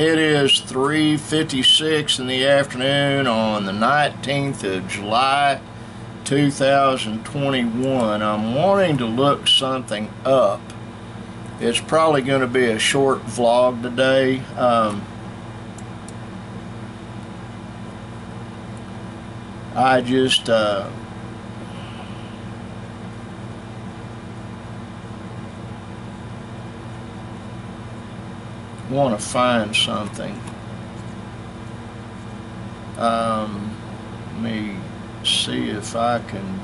It is 3:56 in the afternoon on the 19th of July 2021. I'm wanting to look something up. It's probably going to be a short vlog today. I just want to find something. Let me see if I can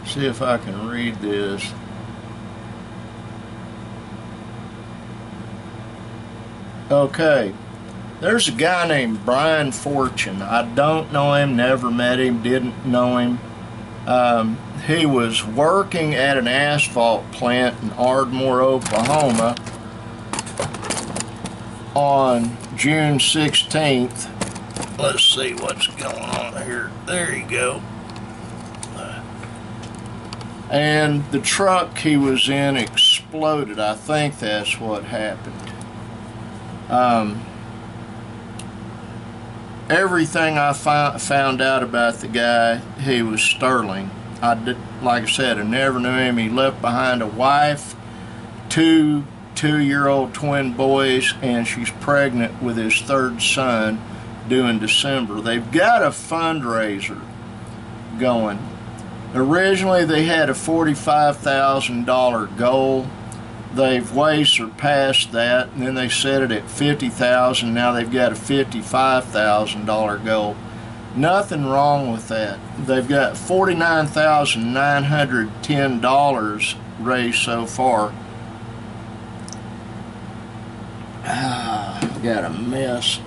see if I can read this. Okay, there's a guy named Brian Fortune. I don't know him, never met him, didn't know him. He was working at an asphalt plant in Ardmore, Oklahoma on June 16th. Let's see what's going on here. There you go. And the truck he was in exploded. I think that's what happened. Everything I found out about the guy, he was sterling. Like I said, I never knew him. He left behind a wife, two two-year-old twin boys, and she's pregnant with his third son due in December. They've got a fundraiser going. Originally they had a $45,000 goal. They've way surpassed that, and then they set it at $50,000. Now they've got a $55,000 goal. Nothing wrong with that. They've got $49,910 raised so far. Got a mess.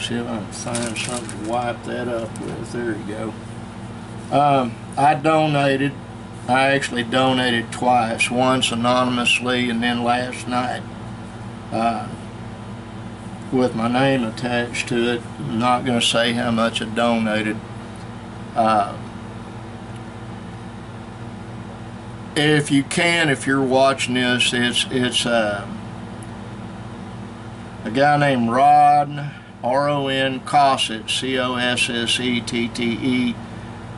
See if I can find something to wipe that up with. There you go. I donated. I actually donated twice, once anonymously and then last night with my name attached to it. I'm not going to say how much I donated. If you can, if you're watching this, it's a guy named Ron, R-O-N, Cossett, C-O-S-S-E-T-T-E,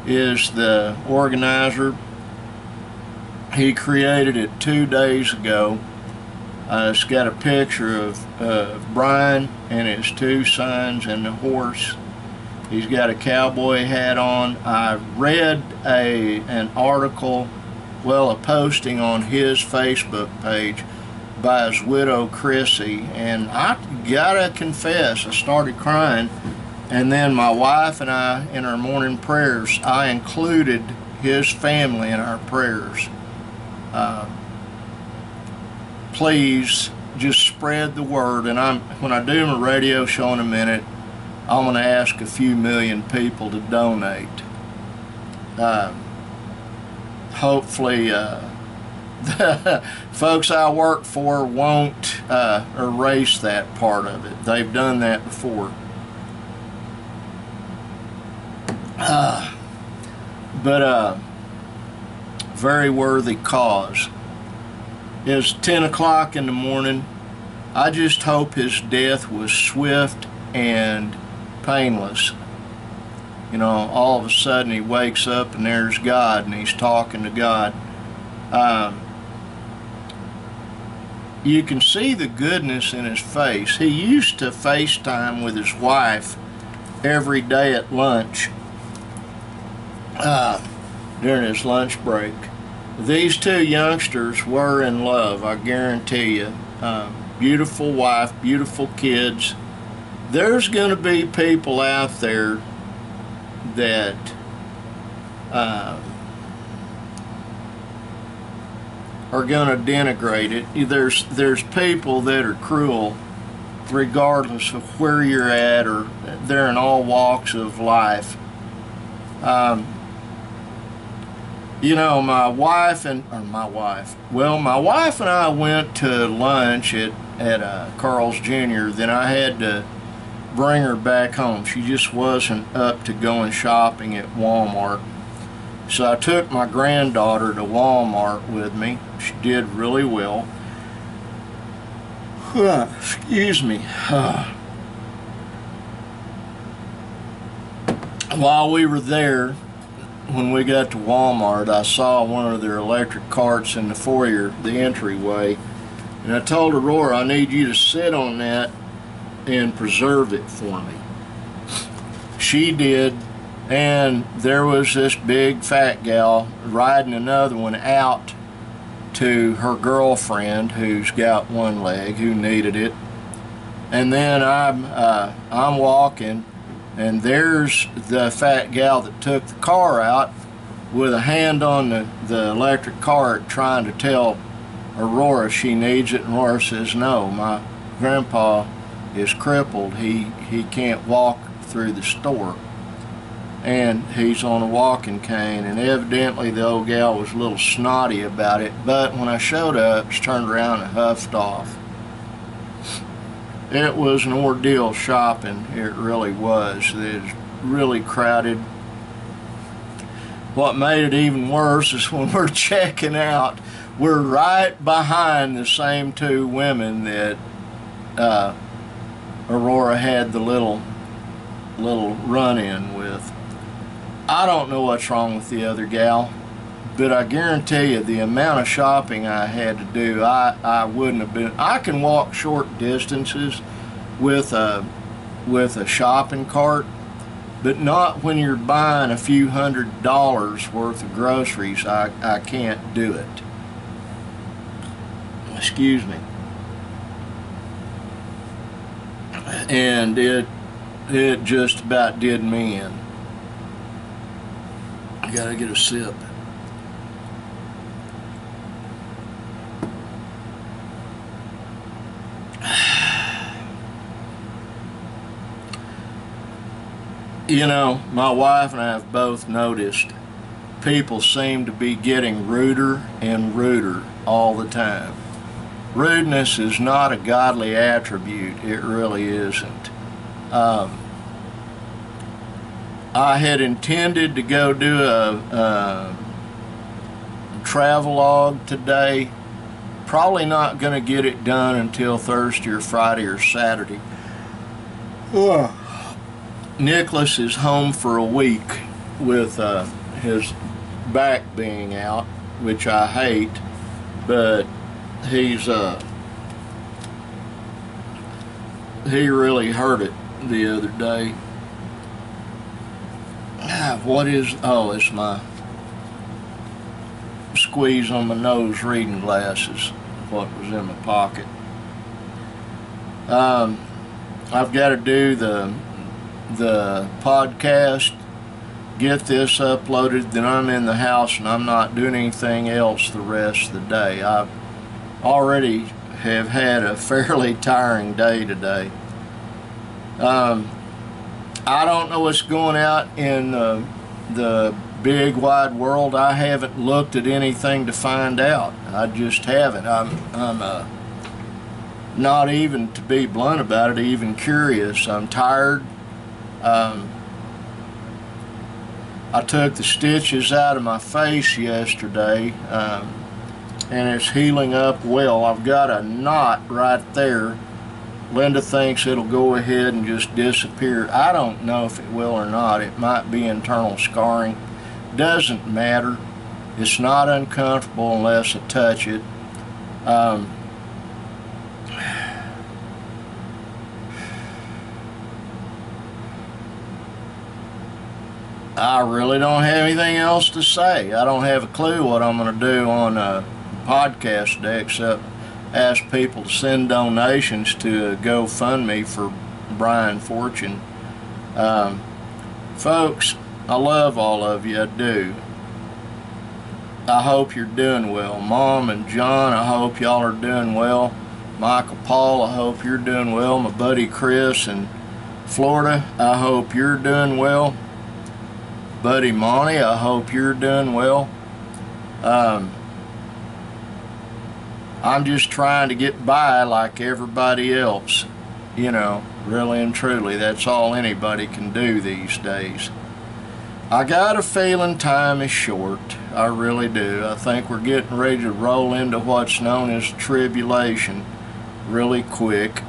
is the organizer. He created it 2 days ago. It's got a picture of Brian and his two sons and the horse. He's got a cowboy hat on. I read an article, well, a posting on his Facebook page by his widow Chrissy, and I gotta confess, I started crying. And then my wife and I, in our morning prayers, I included his family in our prayers. Please just spread the word, and when I do my radio show in a minute, I'm going to ask a few million people to donate. Hopefully the folks I work for won't erase that part of it. They've done that before. But very worthy cause. It's 10 o'clock in the morning. I just hope his death was swift and painless. You know, all of a sudden he wakes up and there's God and he's talking to God. You can see the goodness in his face. He used to FaceTime with his wife every day at lunch, during his lunch break. These two youngsters were in love, I guarantee you. Beautiful wife, beautiful kids. There's going to be people out there that are going to denigrate it. There's people that are cruel regardless of where you're at, or they're in all walks of life. You know, my wife and I went to lunch at Carl's Jr. Then I had to bring her back home. She just wasn't up to going shopping at Walmart. So I took my granddaughter to Walmart with me. She did really well. Excuse me. While we were there, when we got to Walmart, I saw one of their electric carts in the foyer, the entryway, and I told Aurora, I need you to sit on that and preserve it for me. She did, and there was this big fat gal riding another one out to her girlfriend who's got one leg, who needed it. And then I'm walking, and there's the fat gal that took the car out with a hand on the electric cart trying to tell Aurora she needs it, and Aurora says, no, my grandpa is crippled. He can't walk through the store, and he's on a walking cane. And evidently the old gal was a little snotty about it, but when I showed up, she turned around and huffed off. It was an ordeal shopping. It really was. It was really crowded. What made it even worse is when we're checking out, we're right behind the same two women that Aurora had the little run-in with. I don't know what's wrong with the other gal, but I guarantee you the amount of shopping I had to do, I wouldn't have been. I can walk short distances with a shopping cart, but not when you're buying a few $100s worth of groceries. I can't do it. Excuse me. And it just about did me in. I gotta get a sip. You know, my wife and I have both noticed people seem to be getting ruder and ruder all the time. Rudeness is not a godly attribute. It really isn't. I had intended to go do a travelogue today. Probably not going to get it done until Thursday or Friday or Saturday. Nicholas is home for a week with his back being out, which I hate, but he really hurt it the other day. It's my squeeze on my nose reading glasses, what was in my pocket. I've got to do the podcast, get this uploaded, then I'm in the house and I'm not doing anything else the rest of the day. I already have had a fairly tiring day today. I don't know what's going out in the big wide world. I haven't looked at anything to find out. I just haven't. I'm not even, to be blunt about it, even curious. I'm tired. I took the stitches out of my face yesterday, and it's healing up well. I've got a knot right there Linda thinks it'll go ahead and just disappear. I don't know if it will or not. It might be internal scarring. Doesn't matter. It's not uncomfortable unless I touch it. I really don't have anything else to say. I don't have a clue what I'm going to do on a podcast today except ask people to send donations to GoFundMe for Brian Fortune. Folks, I love all of you, I do. I hope you're doing well. Mom and John, I hope y'all are doing well. Michael Paul, I hope you're doing well. My buddy Chris in Florida, I hope you're doing well. Buddy Monty, I hope you're doing well. I'm just trying to get by like everybody else, you know, really and truly. That's all anybody can do these days. I got a feeling time is short. I really do. I think we're getting ready to roll into what's known as tribulation really quick,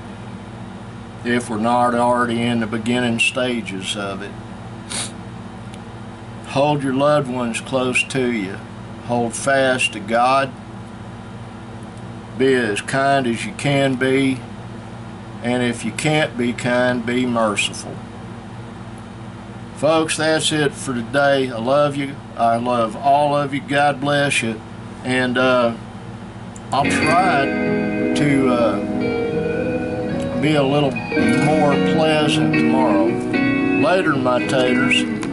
if we're not already in the beginning stages of it. Hold your loved ones close to you. Hold fast to God. Be as kind as you can be. And if you can't be kind, be merciful. Folks, that's it for today. I love you. I love all of you. God bless you. And I'll try to be a little more pleasant tomorrow. Later, my taters.